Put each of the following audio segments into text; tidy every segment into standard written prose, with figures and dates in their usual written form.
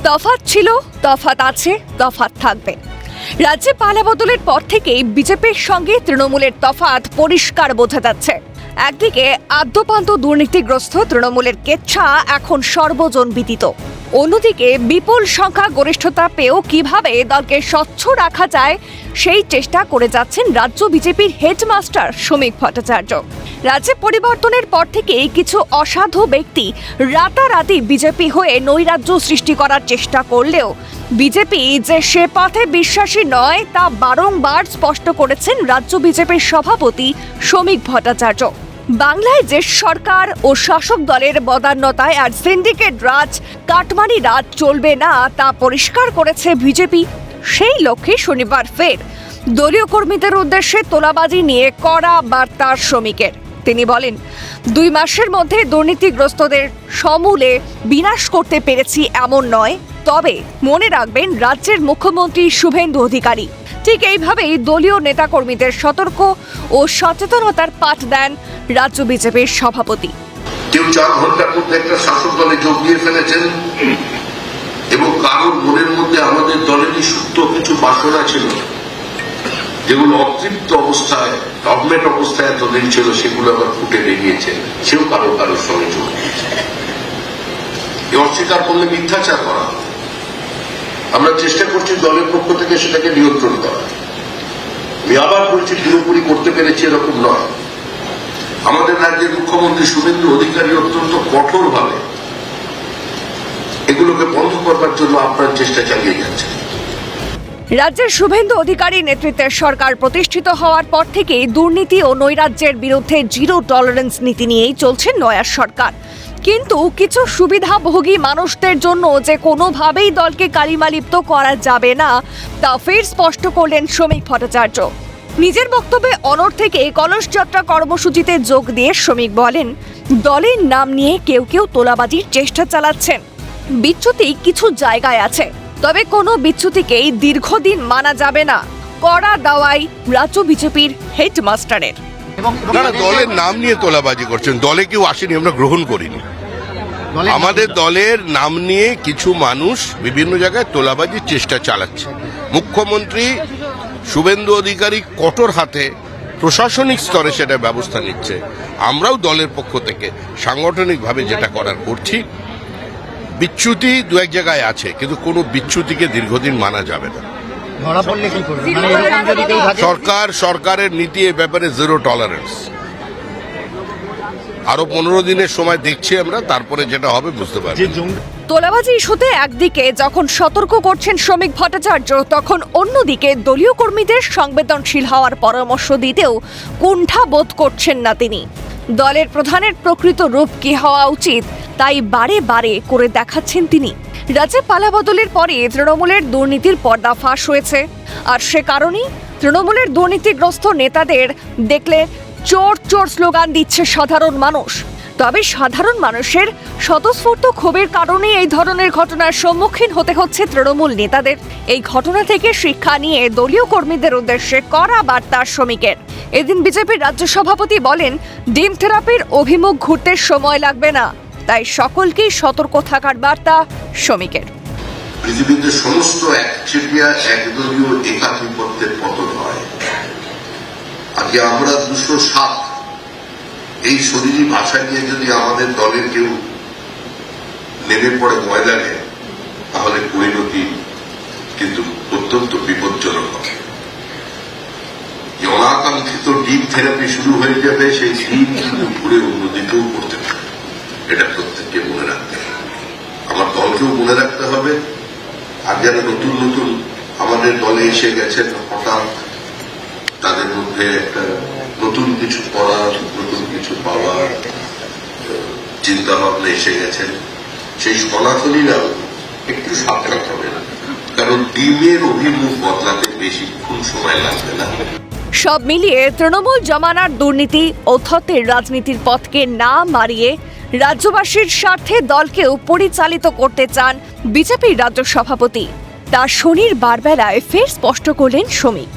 তফাৎ ছিল, তফাৎ আছে, তফাৎ থাকবে। রাজ্যে পালা বদলের পর থেকেই বিজেপির সঙ্গে তৃণমূলের তফাৎ পরিষ্কার বোঝা যাচ্ছে। একদিকে আদ্যপান্ত দুর্নীতিগ্রস্ত তৃণমূলের কেচ্ছা এখন সর্বজন বিদিত, অন্যদিকে বিপুল সংখ্যা গরিষ্ঠতা পেয়েও কিভাবে দলকে স্বচ্ছ রাখা যায় সেই চেষ্টা করে যাচ্ছেন রাজ্য বিজেপির হেডমাস্টার শ্রমিক ভট্টাচার্য। রাজ্যে পরিবর্তনের পর থেকেই কিছু অসাধু ব্যক্তি রাতারাতি বিজেপি হয়ে নৈরাজ্য সৃষ্টি করার চেষ্টা করলেও বিজেপি যে সে পথে বিশ্বাসী নয় তা বারংবার স্পষ্ট করেছেন রাজ্য বিজেপির সভাপতি শ্রমিক ভট্টাচার্য। বাংলায় যে সরকার ও শাসক দলের বদান্যতায় আর সিন্ডিকেট রাজ, কাটমানি রাজ চলবে না তা পরিষ্কার করেছে বিজেপি। সেই লক্ষ্যে শনিবার ফের দলীয় কর্মীদের উদ্দেশ্যে তোলাবাজি নিয়ে কড়া বার্তা শ্রমিকের। তিনি বলেন, 2 মাসের মধ্যে দুর্নীতিগ্রস্তদের সমূলে বিনাশ করতে পেরেছি এমন নয়, তবে মনে রাখবেন রাজ্যের মুখ্যমন্ত্রী শুভেন্দু অধিকারী। ঠিক এইভাবেই দলীয় নেতাকর্মীদের সতর্ক ও সচেতনতার পাঠ দেন রাজ্য বিজেপির সভাপতি। কেউ 4 ঘন্টার মধ্যে একটা শাসক দলে যোগ দিয়ে ফেলেছেন এবং কারোর মনের মধ্যে আমাদের দলেরই সুপ্ত কিছু বাসনা ছিল, যেগুলো অতৃপ্ত অবস্থায়, ডগমেট অবস্থায় এতদিন ছিল, সেগুলো আবার ফুটে বেরিয়েছে। সেও কারোর সঙ্গে যোগ দিয়েছে। অস্বীকার করলে মিথ্যাচার করা। আমরা চেষ্টা করছি দলের পক্ষ থেকে সেটাকে নিয়ন্ত্রণ করা। আমি আবার বলছি, পুরোপুরি করতে পেরেছি এরকম নয়। আমাদের রাজ্যের মুখ্যমন্ত্রী শুভেন্দু অধিকারী অত্যন্ত কঠোরভাবে এগুলোকে বন্ধ করবার জন্য আপনার চেষ্টা চালিয়ে যাচ্ছেন। রাজ্যের শুভেন্দু অধিকারী নেতৃত্বের সরকার প্রতিষ্ঠিত হওয়ার পর থেকেই দুর্নীতি ও নৈরাজ্যের বিরুদ্ধে জিরো টলারেন্স নীতি নিয়েই চলছে নয়া সরকার। কিন্তু কিছু সুবিধাভোগী মানুষদের জন্য যে কোনোভাবেই দলকে কালিমালিপ্ত করা যাবে না তা ফের স্পষ্ট করলেন শ্রমিক ভট্টাচার্য। নিজের বক্তব্যে অনড় থেকে কলস যাত্রা কর্মসূচিতে যোগ দিয়ে শ্রমিক বলেন, দলের নাম নিয়ে কেউ কেউ তোলাবাজির চেষ্টা চালাচ্ছেন। বিচ্যুতি কিছু জায়গায় আছে, তবে কোনো বিচ্যুতিকেই দীর্ঘদিন মানা যাবে না, কড়া দাওয়াই রাজ্য বিজেপির হেডমাস্টারের। দলের নাম নিয়ে তোলাবাজি করছেন, দলে কেউ আসেনি, আমরা গ্রহণ করিনি। আমাদের দলের নাম নিয়ে কিছু মানুষ বিভিন্ন জায়গায় তোলাবাজির চেষ্টা চালাচ্ছে। মুখ্যমন্ত্রী শুভেন্দু অধিকারী কঠোর হাতে প্রশাসনিক স্তরে সেটা ব্যবস্থা নিচ্ছে। আমরাও দলের পক্ষ থেকে সাংগঠনিকভাবে যেটা করার করছি। বিচ্যুতি 2-1 জায়গায় আছে, কিন্তু কোনো বিচ্যুতিকে দীর্ঘদিন মানা যাবে না। সরকারের নীতি এ ব্যাপারে জিরো টলারেন্স। আরো 15 দিনের সময় দেখছি আমরা, তারপরে যেটা হবে বুঝতে পারছি। তোলাবাজি ইস্যুতে একদিকে যখন সতর্ক করছেন শ্রমিক ভট্টাচার্য, তখন অন্যদিকে দলীয় কর্মীদের সংবেদনশীল হওয়ার পরামর্শ দিতেও কুণ্ঠা বোধ করছেন না তিনি। দলের প্রধানের প্রকৃত রূপ কি হওয়া উচিত তাই বারে বারে করে দেখাচ্ছেন তিনি। রাজ্যে পালা বদলের পরে তৃণমূলের দুর্নীতির পর্দা ফাঁস হয়েছে, আর সে কারণেই তৃণমূলের দুর্নীতিগ্রস্ত নেতাদের দেখলে চোর চোর স্লোগান দিচ্ছে সাধারণ মানুষ। তবে সাধারণ মানুষের স্বতঃস্ফূর্ত ক্ষোভের কারণে এই ধরনের ঘটনার সম্মুখীন হতে হচ্ছে তৃণমূল নেতাদের। এই ঘটনা থেকে শিক্ষা নিয়ে দলীয় কর্মীদের উদ্দেশ্যে কড়া বার্তা শ্রমিকের। এদিন বিজেপির রাজ্য সভাপতি বলেন, ডিম থেরাপির অভিমুখ ঘুরতে সময় লাগবে না, তাই সকলকেই সতর্ক থাকার বার্তা শ্রমিকের। পৃথিবীতে সমস্ত একচেটিয়া একদলীয় একাধিপত্যের পতন হয়। আজকে আমরা 207 এই শরীরী ভাষা নিয়ে যদি আমাদের দলের কেউ নেমে পড়ে ময়দানে, তাহলে পরিণতি কিন্তু অত্যন্ত বিপজ্জনক হবে। অনাকাঙ্ক্ষিত ডিম থেরাপি শুরু হয়ে যাবে, সেই ডিম কিন্তু ঘুরে অন্যদিকেও করতে পারে। এটা প্রত্যেককে মনে রাখতে হবে, আমার দলকেও মনে রাখতে হবে। আর যারা নতুন নতুন আমাদের দলে এসে গেছেন, হঠাৎ তাদের মধ্যে একটা নতুন কিছু করার, নতুন কিছু পাওয়ার চিন্তা ভাবনা এসে গেছেন, সেই সনাতনীরাও একটু সাবধান হবে না, কারণ ডিমের অভিমুখ বদলাতে বেশিক্ষণ সময় লাগবে না। সব মিলিয়ে তৃণমূল জমানার দুর্নীতি ও থতের রাজনীতির পথকে না মারিয়ে রাজ্যবাসীর স্বার্থে দলকেও পরিচালিত করতে চান বিজেপির রাজ্য সভাপতি। তা শনিবার বেলায় ফের স্পষ্ট করলেন শ্রমিক।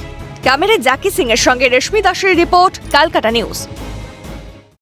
ক্যামেরায় জাকি সিং এর সঙ্গে রেশমি দাসের রিপোর্ট, ক্যালকাটা নিউজ।